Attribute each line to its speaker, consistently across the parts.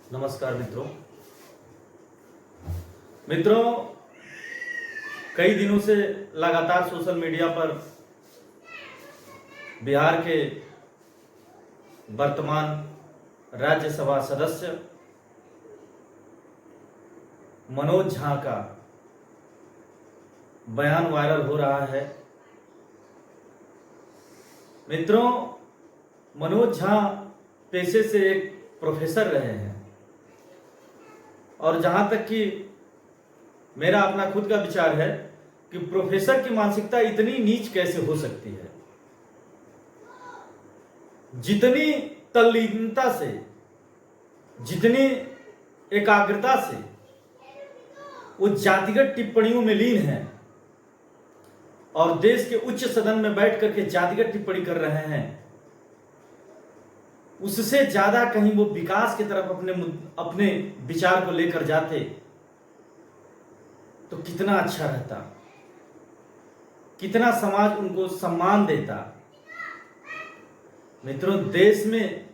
Speaker 1: नमस्कार मित्रों। मित्रों, कई दिनों से लगातार सोशल मीडिया पर बिहार के वर्तमान राज्यसभा सदस्य मनोज झा का बयान वायरल हो रहा है। मित्रों, मनोज झा पेशे से एक प्रोफेसर रहे हैं और जहां तक कि मेरा अपना खुद का विचार है कि प्रोफेसर की मानसिकता इतनी नीच कैसे हो सकती है। जितनी तल्लीनता से, जितनी एकाग्रता से वो जातिगत टिप्पणियों में लीन है और देश के उच्च सदन में बैठ करके जातिगत टिप्पणी कर रहे हैं, उससे ज्यादा कहीं वो विकास की तरफ अपने विचार को लेकर जाते तो कितना अच्छा रहता, कितना समाज उनको सम्मान देता। मित्रों, देश में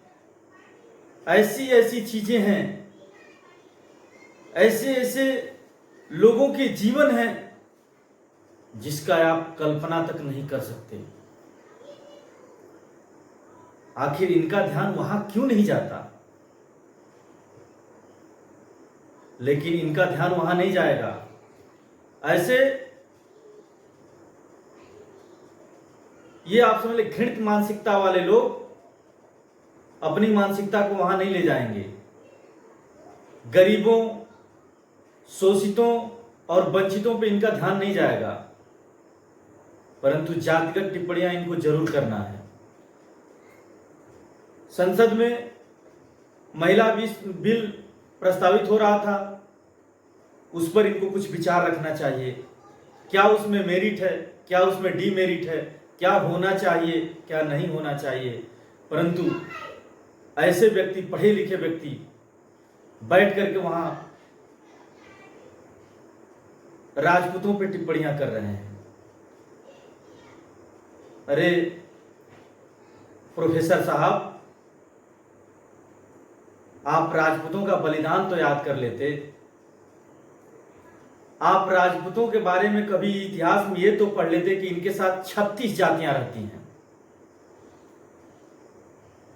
Speaker 1: ऐसी ऐसी चीजें हैं, ऐसे ऐसे लोगों के जीवन हैं जिसका आप कल्पना तक नहीं कर सकते। आखिर इनका ध्यान वहां क्यों नहीं जाता? लेकिन इनका ध्यान वहां नहीं जाएगा। ऐसे ये आप समझ ले, घृणित मानसिकता वाले लोग अपनी मानसिकता को वहां नहीं ले जाएंगे। गरीबों, शोषितों और वंचितों पे इनका ध्यान नहीं जाएगा, परंतु जातिगत टिप्पणियां इनको जरूर करना है। संसद में महिला बिल प्रस्तावित हो रहा था, उस पर इनको कुछ विचार रखना चाहिए। क्या उसमें मेरिट है, क्या उसमें डीमेरिट है, क्या होना चाहिए, क्या नहीं होना चाहिए। परंतु ऐसे व्यक्ति, पढ़े लिखे व्यक्ति बैठ करके वहां राजपूतों पे टिप्पणियां कर रहे हैं। अरे प्रोफेसर साहब, आप राजपूतों का बलिदान तो याद कर लेते। आप राजपूतों के बारे में कभी इतिहास में ये तो पढ़ लेते कि इनके साथ 36 जातियां रहती हैं,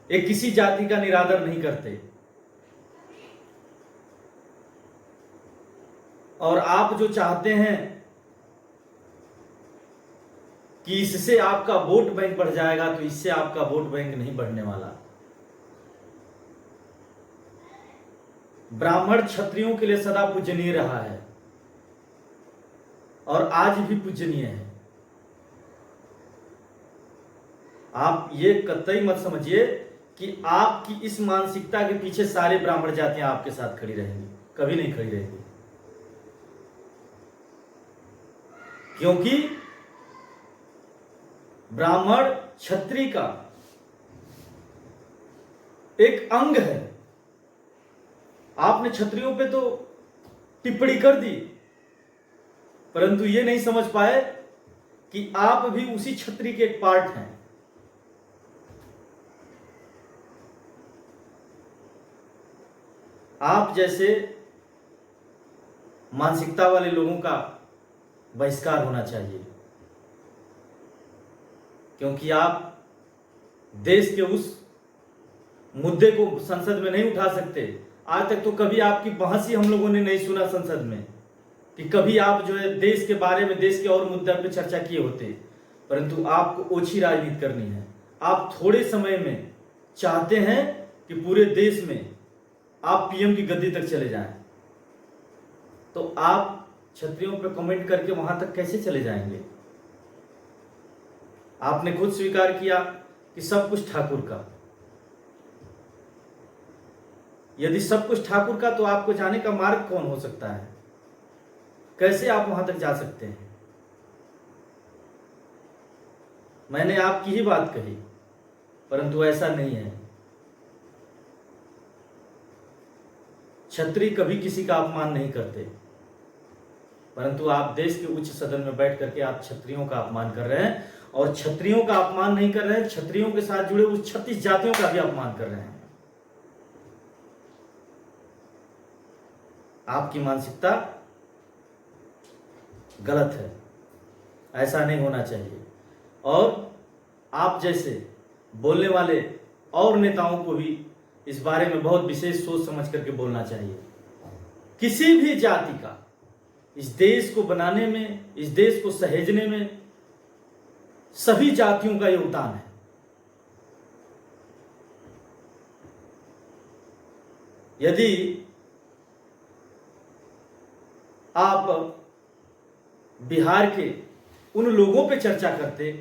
Speaker 1: ये किसी जाति का निरादर नहीं करते। और आप जो चाहते हैं कि इससे आपका वोट बैंक बढ़ जाएगा, तो इससे आपका वोट बैंक नहीं बढ़ने वाला। ब्राह्मण क्षत्रियों के लिए सदा पूजनीय रहा है और आज भी पूजनीय है। आप ये कतई मत समझिए कि आपकी इस मानसिकता के पीछे सारे ब्राह्मण जातियां आपके साथ खड़ी रहेंगी, कभी नहीं खड़ी रहेंगी। क्योंकि ब्राह्मण क्षत्रिय का एक अंग है। आपने क्षत्रियों पे तो टिप्पणी कर दी, परंतु ये नहीं समझ पाए कि आप भी उसी क्षत्रिय के एक पार्ट हैं। आप जैसे मानसिकता वाले लोगों का बहिष्कार होना चाहिए, क्योंकि आप देश के उस मुद्दे को संसद में नहीं उठा सकते। आज तक तो कभी आपकी बहस ही हम लोगों ने नहीं सुना संसद में कि कभी आप जो है देश के बारे में, देश के और मुद्दे पर चर्चा किए होते। परंतु आपको ओछी राजनीति करनी है। आप थोड़े समय में चाहते हैं कि पूरे देश में आप पीएम की गद्दी तक चले जाएं, तो आप क्षत्रियों पर कमेंट करके वहां तक कैसे चले जाएंगे? आपने खुद स्वीकार किया कि सब कुछ ठाकुर का। यदि सब कुछ ठाकुर का, तो आपको जाने का मार्ग कौन हो सकता है? कैसे आप वहां तक जा सकते हैं? मैंने आपकी ही बात कही, परंतु ऐसा नहीं है। क्षत्रिय कभी किसी का अपमान नहीं करते, परंतु आप देश के उच्च सदन में बैठ करके आप क्षत्रियों का अपमान कर रहे हैं। और क्षत्रियों का अपमान नहीं कर रहे हैं, क्षत्रियों के साथ जुड़े उस 36 जातियों का भी अपमान कर रहे हैं। आपकी मानसिकता गलत है, ऐसा नहीं होना चाहिए। और आप जैसे बोलने वाले और नेताओं को भी इस बारे में बहुत विशेष सोच समझ करके बोलना चाहिए। किसी भी जाति का इस देश को बनाने में, इस देश को सहेजने में सभी जातियों का योगदान है। यदि आप बिहार के उन लोगों पे चर्चा करते,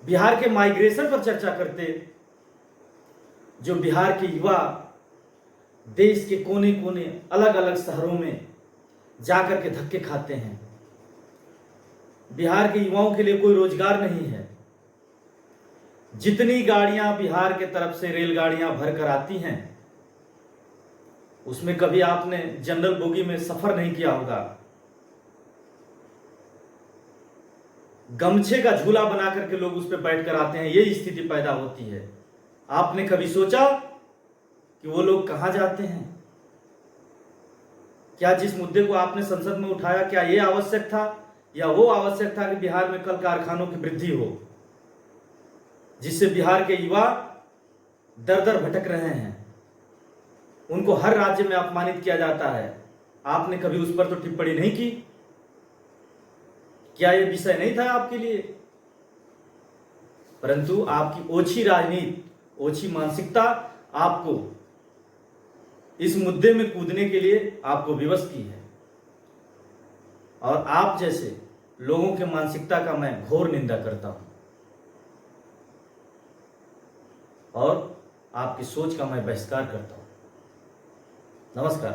Speaker 1: बिहार के माइग्रेशन पर चर्चा करते, जो बिहार के युवा देश के कोने कोने अलग अलग शहरों में जाकर के धक्के खाते हैं, बिहार के युवाओं के लिए कोई रोजगार नहीं है, जितनी गाड़ियां बिहार के तरफ से रेलगाड़ियां भरकर आती हैं उसमें कभी आपने जनरल बोगी में सफर नहीं किया होगा। गमछे का झूला बना करके लोग उस पर बैठकर आते हैं, यही स्थिति पैदा होती है। आपने कभी सोचा कि वो लोग कहां जाते हैं? क्या जिस मुद्दे को आपने संसद में उठाया, क्या ये आवश्यक था या वो आवश्यक था कि बिहार में कल कारखानों की वृद्धि हो, जिससे बिहार के युवा दर दर भटक रहे हैं, उनको हर राज्य में अपमानित किया जाता है? आपने कभी उस पर तो टिप्पणी नहीं की? क्या यह विषय नहीं था आपके लिए? परंतु आपकी ओछी राजनीति, ओछी मानसिकता आपको इस मुद्दे में कूदने के लिए आपको विवश की है। और आप जैसे लोगों के मानसिकता का मैं घोर निंदा करता हूं और आपकी सोच का मैं बहिष्कार करता हूं। नमस्कार।